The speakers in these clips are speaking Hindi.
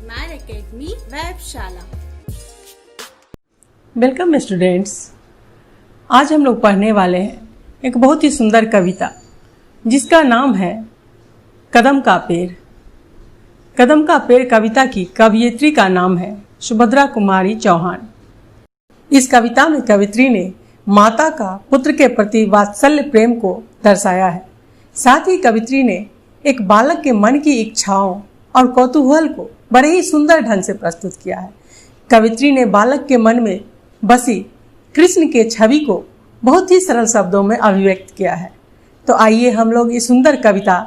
एडमायर एकेडमी वेबशाला। Welcome students. आज हम लोग पढ़ने वाले हैं एक बहुत ही सुंदर कविता जिसका नाम है कदम का पेड़। कदम का पेड़ कविता की कवयित्री का नाम है सुभद्रा कुमारी चौहान। इस कविता में कवित्री ने माता का पुत्र के प्रति वात्सल्य प्रेम को दर्शाया है। साथ ही कवित्री ने एक बालक के मन की इच्छाओं और कौतूहल को बड़े ही सुंदर ढंग से प्रस्तुत किया है। कवित्री ने बालक के मन में बसी कृष्ण के छवि को बहुत ही सरल शब्दों में अभिव्यक्त किया है। तो आइए हम लोग इस सुंदर कविता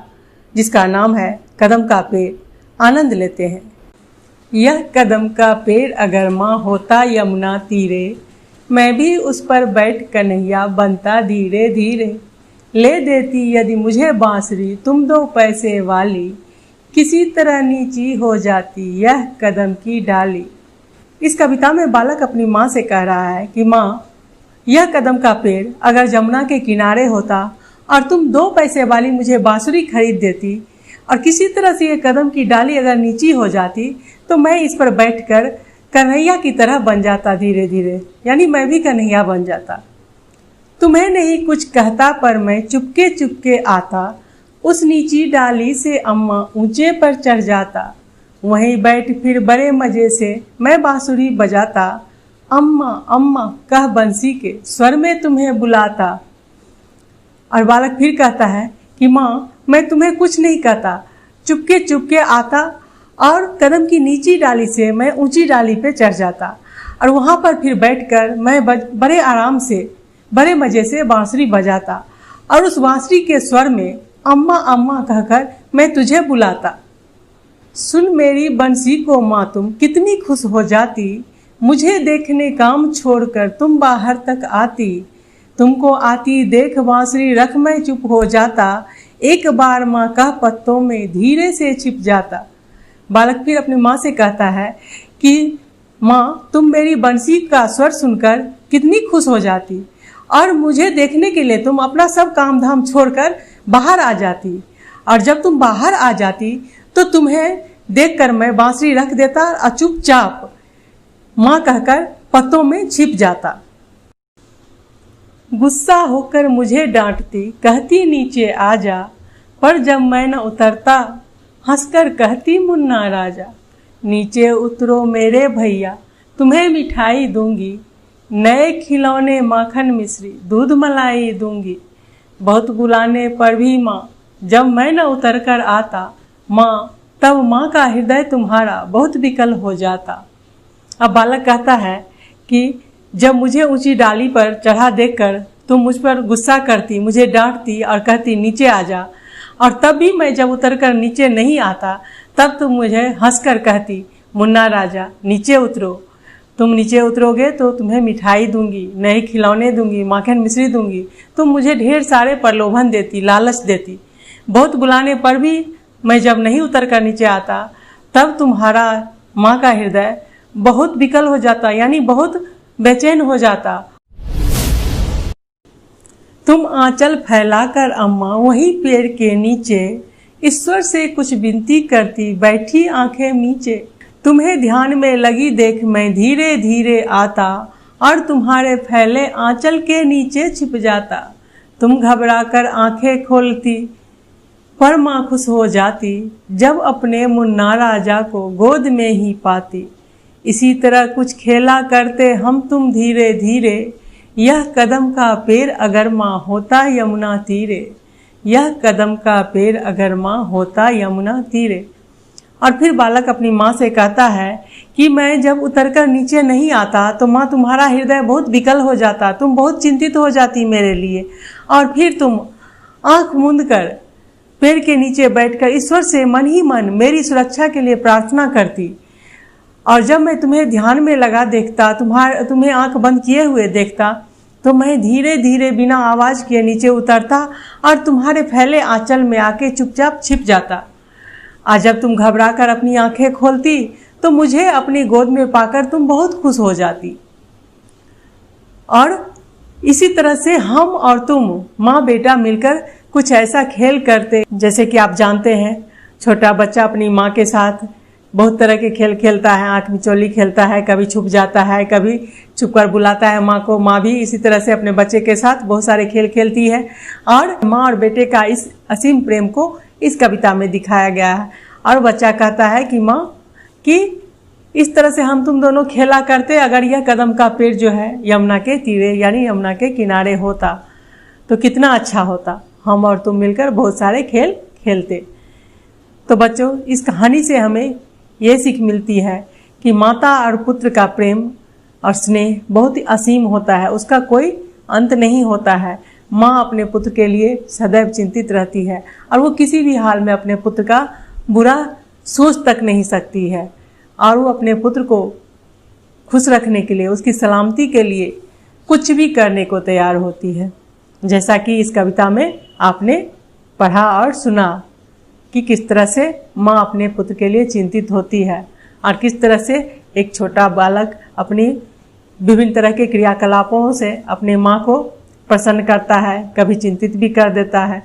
जिसका नाम है कदम का पेड़ आनंद लेते हैं। यह कदम का पेड़ अगर माँ होता यमुना तीरे, मैं भी उस पर बैठ कन्हैया बनता धीरे धीरे। ले देती यदि मुझे बांसुरी तुम 2 पैसे वाली, किसी तरह नीची हो जाती यह कदम की डाली। इस कविता में बालक अपनी माँ से कह रहा है कि माँ, यह कदम का पेड़ अगर जमुना के किनारे होता और तुम 2 पैसे वाली मुझे बांसुरी खरीद देती और किसी तरह से ये कदम की डाली अगर नीची हो जाती तो मैं इस पर बैठकर कन्हैया की तरह बन जाता धीरे धीरे, यानी मैं भी कन्हैया बन जाता। तुम्हें नहीं कुछ कहता पर मैं चुपके चुपके आता, उस नीची डाली से अम्मा ऊंचे पर चढ़ जाता। वहीं बैठ फिर बड़े मजे से मैं बांसुरी बजाता, अम्मा अम्मा कह बंसी के स्वर में तुम्हें बुलाता। और बालक फिर कहता है कि माँ, मैं तुम्हें कुछ नहीं कहता, चुपके चुपके आता और कदम की नीची डाली से मैं ऊंची डाली पे चढ़ जाता और वहाँ पर फिर बैठकर मैं बड़े आराम से बड़े मजे से बांसुरी बजाता और उस बांसुरी के स्वर में अम्मा अम्मा कहकर मैं तुझे बुलाता। सुन मेरी बंसी को माँ तुम कितनी खुश हो जाती, मुझे देखने काम छोड़कर तुम बाहर तक आती। तुमको आती देख बांसुरी रख मैं चुप हो जाता, एक बार माँ कह पत्तों में धीरे से छिप जाता। बालक फिर अपनी माँ से कहता है कि माँ, तुम मेरी बंसी का स्वर सुनकर कितनी खुश हो जाती और मुझे देखने के लिए तुम अपना सब काम धाम छोड़कर बाहर आ जाती, और जब तुम बाहर आ जाती तो तुम्हें देखकर मैं बांसुरी रख देता और चुपचाप माँ कहकर पत्तों में छिप जाता। गुस्सा होकर मुझे डांटती कहती नीचे आ जा, पर जब मैं न उतरता हंसकर कहती मुन्ना राजा। नीचे उतरो मेरे भैया तुम्हें मिठाई दूंगी, नए खिलौने माखन मिश्री दूध मलाई दूंगी। बहुत बुलाने पर भी माँ जब मैं न उतर कर आता, माँ तब माँ का हृदय तुम्हारा बहुत विकल हो जाता। अब बालक कहता है कि जब मुझे ऊंची डाली पर चढ़ा देखकर तुम मुझ पर गुस्सा करती, मुझे डांटती और कहती नीचे आ जा, और तब भी मैं जब उतरकर नीचे नहीं आता तब तुम मुझे हंसकर कहती मुन्ना राजा नीचे उतरो, तुम नीचे उतरोगे तो तुम्हें मिठाई दूंगी, नए खिलौने दूंगी, माखन मिश्री दूंगी। तुम मुझे ढेर सारे प्रलोभन देती, लालच देती। बहुत बुलाने पर भी मैं जब नहीं उतर कर नीचे आता तब तुम्हारा माँ का हृदय बहुत विकल हो जाता, यानी बहुत बेचैन हो जाता। तुम आंचल फैलाकर अम्मा वहीं पेड़ के नीचे ईश्वर से कुछ विनती करती बैठी आंखें नीचे। तुम्हें ध्यान में लगी देख मैं धीरे धीरे आता और तुम्हारे फैले आंचल के नीचे छिप जाता। तुम घबराकर आंखें खोलती पर माँ खुश हो जाती जब अपने मुन्ना राजा को गोद में ही पाती। इसी तरह कुछ खेला करते हम तुम धीरे धीरे, यह कदम का पेड़ अगर माँ होता यमुना तीरे। यह कदम का पेड़ अगर माँ होता यमुना तीरे। और फिर बालक अपनी माँ से कहता है कि मैं जब उतरकर नीचे नहीं आता तो माँ तुम्हारा हृदय बहुत विकल हो जाता, तुम बहुत चिंतित हो जाती मेरे लिए, और फिर तुम आंख मूंद कर पेड़ के नीचे बैठकर ईश्वर से मन ही मन मेरी सुरक्षा के लिए प्रार्थना करती। और जब मैं तुम्हें ध्यान में लगा देखता, तुम्हें आंख बंद किए हुए देखता, तो मैं धीरे धीरे बिना आवाज किए नीचे उतरता और तुम्हारे फैले आंचल में आके चुपचाप छिप जाता। आज जब तुम घबराकर अपनी आंखें खोलती तो मुझे अपनी गोद में पाकर तुम बहुत खुश हो जाती। और इसी तरह से हम और तुम माँ बेटा मिलकर कुछ ऐसा खेल करते, जैसे कि आप जानते हैं छोटा बच्चा अपनी माँ के साथ बहुत तरह के खेल खेलता है, आंख मिचौली खेलता है, कभी छुप जाता है, कभी छुप कर बुलाता है माँ को। माँ भी इसी तरह से अपने बच्चे के साथ बहुत सारे खेल खेलती है और माँ और बेटे का इस असीम प्रेम को इस कविता में दिखाया गया है। और बच्चा कहता है कि माँ कि इस तरह से हम तुम दोनों खेला करते, अगर यह कदम का पेड़ जो है यमुना के तीरे यानी यमुना के किनारे होता तो कितना अच्छा होता, हम और तुम मिलकर बहुत सारे खेल खेलते। तो बच्चों, इस कहानी से हमें ये सीख मिलती है कि माता और पुत्र का प्रेम और स्नेह बहुत ही असीम होता है, उसका कोई अंत नहीं होता है। माँ अपने पुत्र के लिए सदैव चिंतित रहती है और वो किसी भी हाल में अपने पुत्र का बुरा सोच तक नहीं सकती है और वो अपने पुत्र को खुश रखने के लिए, उसकी सलामती के लिए कुछ भी करने को तैयार होती है। जैसा कि इस कविता में आपने पढ़ा और सुना कि किस तरह से माँ अपने पुत्र के लिए चिंतित होती है और किस तरह से एक छोटा बालक अपनी विभिन्न तरह के क्रियाकलापों से अपने माँ को प्रसन्न करता है, कभी चिंतित भी कर देता है।